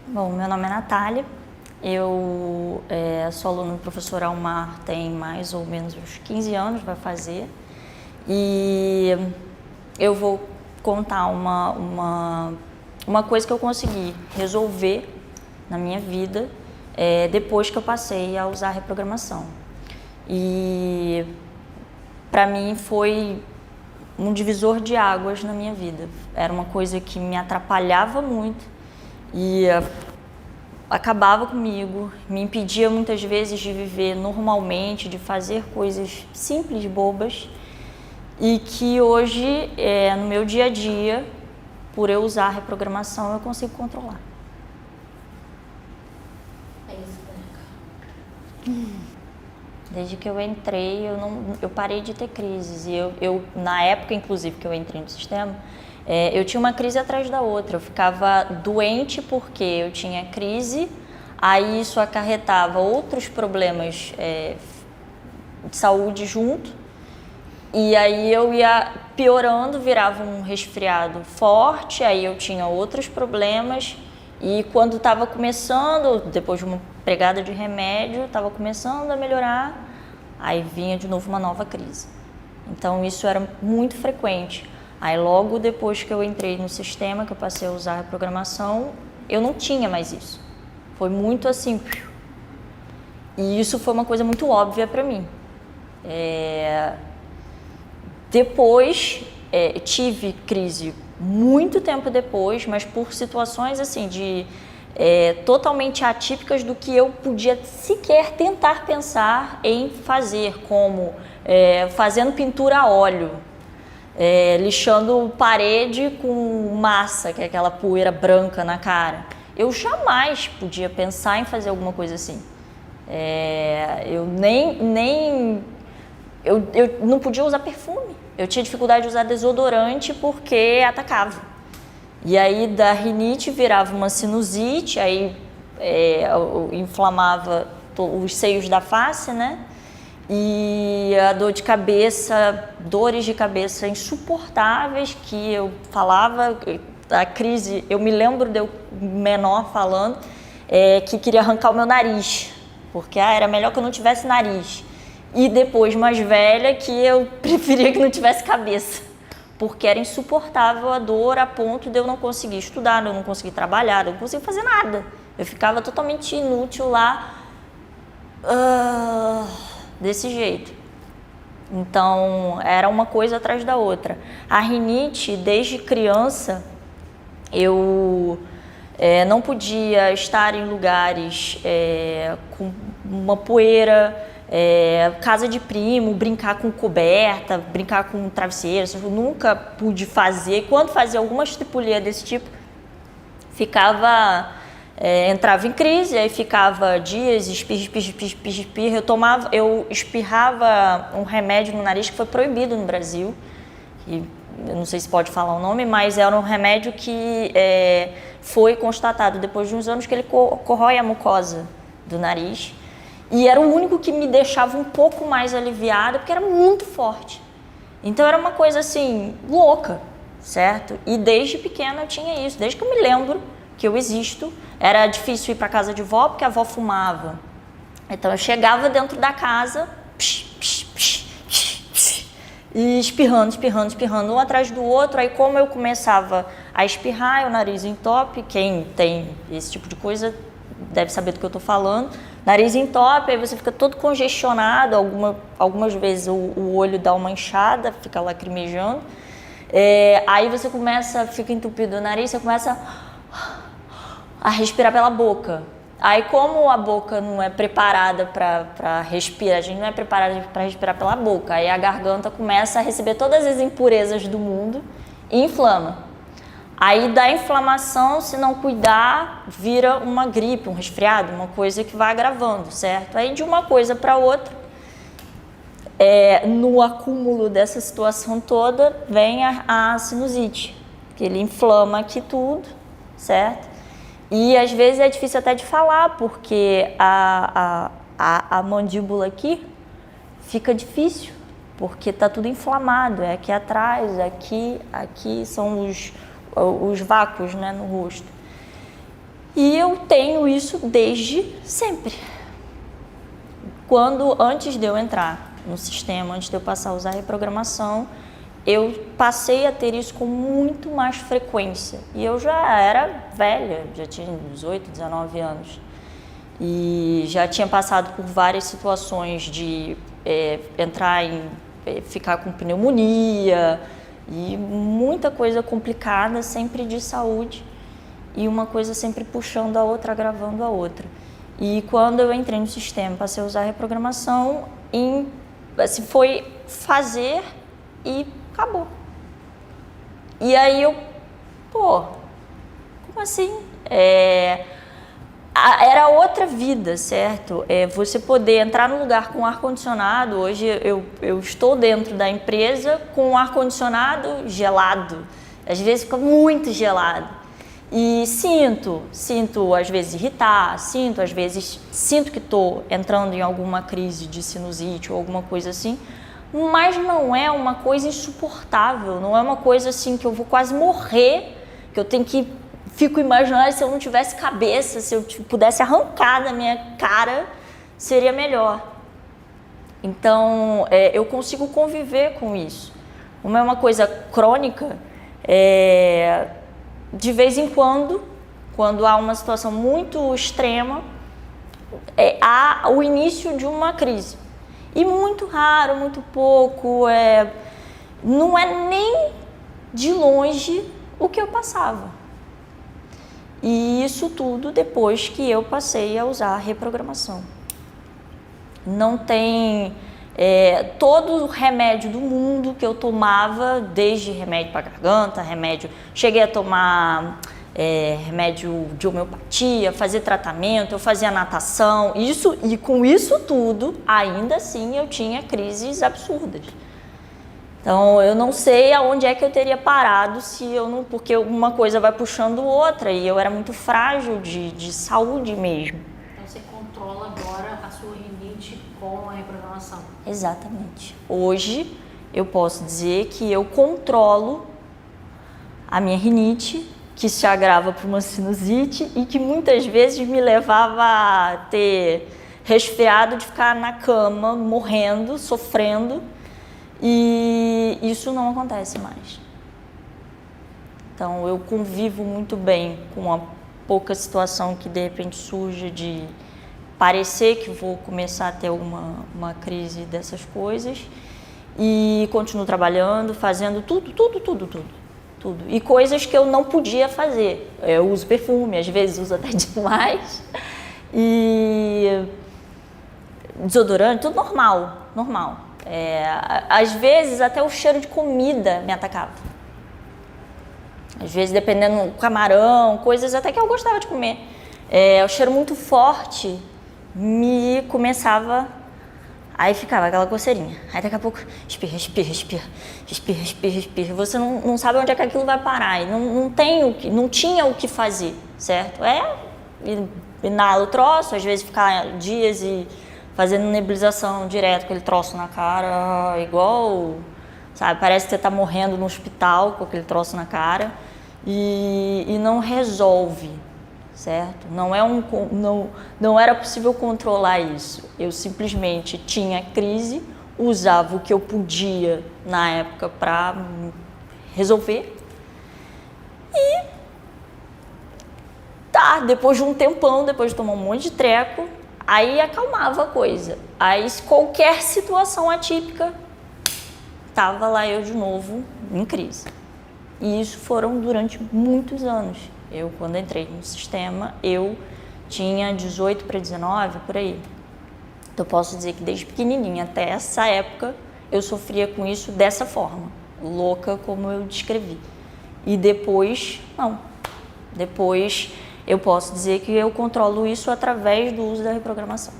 Bom, meu nome é Natália, eu sou aluna do professor Almar tem mais ou menos uns 15 anos, vai fazer, e eu vou contar uma coisa que eu consegui resolver na minha vida depois que eu passei a usar a reprogramação. E para mim foi um divisor de águas na minha vida. Era uma coisa que me atrapalhava muito e acabava comigo, me impedia muitas vezes de viver normalmente, de fazer coisas simples, bobas, e que hoje, no meu dia a dia, por eu usar a reprogramação, eu consigo controlar. É isso, Branca. Desde que eu entrei, eu parei de ter crises. E eu, na época, inclusive, que eu entrei no sistema, eu tinha uma crise atrás da outra. Eu ficava doente porque eu tinha crise, aí isso acarretava outros problemas de saúde junto. E aí eu ia piorando, virava um resfriado forte, aí eu tinha outros problemas. E quando estava começando, depois de uma pegada de remédio, estava começando a melhorar, aí vinha de novo uma nova crise. Então isso era muito frequente. Aí logo depois que eu entrei no sistema, que eu passei a usar a reprogramação, eu não tinha mais isso. Foi muito assim. E isso foi uma coisa muito óbvia para mim. Depois, tive crise muito tempo depois, mas por situações assim totalmente atípicas do que eu podia sequer tentar pensar em fazer, como fazendo pintura a óleo, lixando parede com massa, que é aquela poeira branca na cara. Eu jamais podia pensar em fazer alguma coisa assim. Eu não podia usar perfume. Eu tinha dificuldade de usar desodorante porque atacava. E aí da rinite virava uma sinusite, aí inflamava os seios da face, né? E a dor de cabeça, dores de cabeça insuportáveis que eu falava, a crise, eu me lembro de eu menor falando que queria arrancar o meu nariz, porque era melhor que eu não tivesse nariz. E depois, mais velha, que eu preferia que não tivesse cabeça, porque era insuportável a dor a ponto de eu não conseguir estudar, eu não conseguir trabalhar, eu não conseguia fazer nada. Eu ficava totalmente inútil lá, desse jeito. Então, era uma coisa atrás da outra. A rinite, desde criança, eu não podia estar em lugares com uma poeira, casa de primo, brincar com coberta, brincar com travesseiro, eu nunca pude fazer. Quando fazia alguma estripulia desse tipo, entrava em crise, aí ficava dias, espirra. Eu espirrava um remédio no nariz que foi proibido no Brasil, e eu não sei se pode falar o nome, mas era um remédio que foi constatado depois de uns anos que ele corrói a mucosa do nariz. E era o único que me deixava um pouco mais aliviada, porque era muito forte. Então era uma coisa assim, louca, certo? E desde pequena eu tinha isso, desde que eu me lembro que eu existo. Era difícil ir para casa de vó, porque a avó fumava. Então eu chegava dentro da casa, e espirrando, um atrás do outro. Aí como eu começava a espirrar, o nariz entope, quem tem esse tipo de coisa deve saber do que eu estou falando. Nariz entope, aí você fica todo congestionado, algumas vezes o olho dá uma inchada, fica lacrimejando. Aí você fica entupido o nariz, você começa a respirar pela boca. Aí como a boca não é preparada para respirar, a gente não é preparada para respirar pela boca, aí a garganta começa a receber todas as impurezas do mundo e inflama. Aí da inflamação, se não cuidar, vira uma gripe, um resfriado, uma coisa que vai agravando, certo? Aí de uma coisa para outra, no acúmulo dessa situação toda, vem a sinusite, que ele inflama aqui tudo, certo? E às vezes é difícil até de falar, porque a mandíbula aqui fica difícil, porque tá tudo inflamado, aqui atrás, aqui são os vácuos, né, no rosto. E eu tenho isso desde sempre. Antes de eu entrar no sistema, antes de eu passar a usar a reprogramação, eu passei a ter isso com muito mais frequência. E eu já era velha, já tinha 18, 19 anos. E já tinha passado por várias situações de ficar com pneumonia e muita coisa complicada, sempre de saúde. E uma coisa sempre puxando a outra, agravando a outra. E quando eu entrei no sistema, passei a usar a reprogramação, assim, foi fazer e acabou. E aí como assim? Era outra vida, certo? Você poder entrar no lugar com ar-condicionado. Hoje eu estou dentro da empresa com o ar-condicionado gelado. Às vezes fica muito gelado. E sinto às vezes irritar, sinto que estou entrando em alguma crise de sinusite ou alguma coisa assim, mas não é uma coisa insuportável, não é uma coisa assim que eu vou quase morrer, que eu fico imaginando se eu não tivesse cabeça, se eu pudesse arrancar da minha cara, seria melhor. Então, eu consigo conviver com isso. Como é uma coisa crônica, de vez em quando há uma situação muito extrema, há o início de uma crise. E muito raro, muito pouco, não é nem de longe o que eu passava. E isso tudo depois que eu passei a usar a reprogramação. Não tem todo o remédio do mundo que eu tomava, desde remédio para garganta, cheguei a tomar remédio de homeopatia, fazer tratamento, eu fazia natação, e com isso tudo, ainda assim eu tinha crises absurdas. Então eu não sei aonde é que eu teria parado se eu não, porque uma coisa vai puxando outra e eu era muito frágil de saúde mesmo. Então você controla agora a sua rinite com a reprogramação? Exatamente. Hoje eu posso dizer que eu controlo a minha rinite, que se agrava para uma sinusite e que muitas vezes me levava a ter resfriado, de ficar na cama, morrendo, sofrendo, e isso não acontece mais. Então eu convivo muito bem com a pouca situação que de repente surge de parecer que vou começar a ter uma crise dessas coisas, e continuo trabalhando, fazendo tudo. E coisas que eu não podia fazer. Eu uso perfume, às vezes uso até demais. E desodorante, tudo normal. Às vezes até o cheiro de comida me atacava. Às vezes, dependendo do camarão, coisas até que eu gostava de comer. O cheiro muito forte me começava, aí ficava aquela coceirinha. Aí daqui a pouco, espirra. Você não sabe onde é que aquilo vai parar. E não tinha o que fazer, certo? Inala o troço, às vezes ficar dias e fazendo nebulização direto com aquele troço na cara, igual, sabe, parece que você está morrendo no hospital com aquele troço na cara, e não resolve, certo? Não era possível controlar isso. Eu simplesmente tinha crise, usava o que eu podia na época para resolver, e depois de um tempão, depois de tomar um monte de treco, aí acalmava a coisa. Aí qualquer situação atípica, estava lá eu de novo em crise. E isso foram durante muitos anos. Quando entrei no sistema, eu tinha 18 para 19, por aí. Então, eu posso dizer que desde pequenininha até essa época, eu sofria com isso dessa forma, louca como eu descrevi. E depois, não. Depois, eu posso dizer que eu controlo isso através do uso da reprogramação.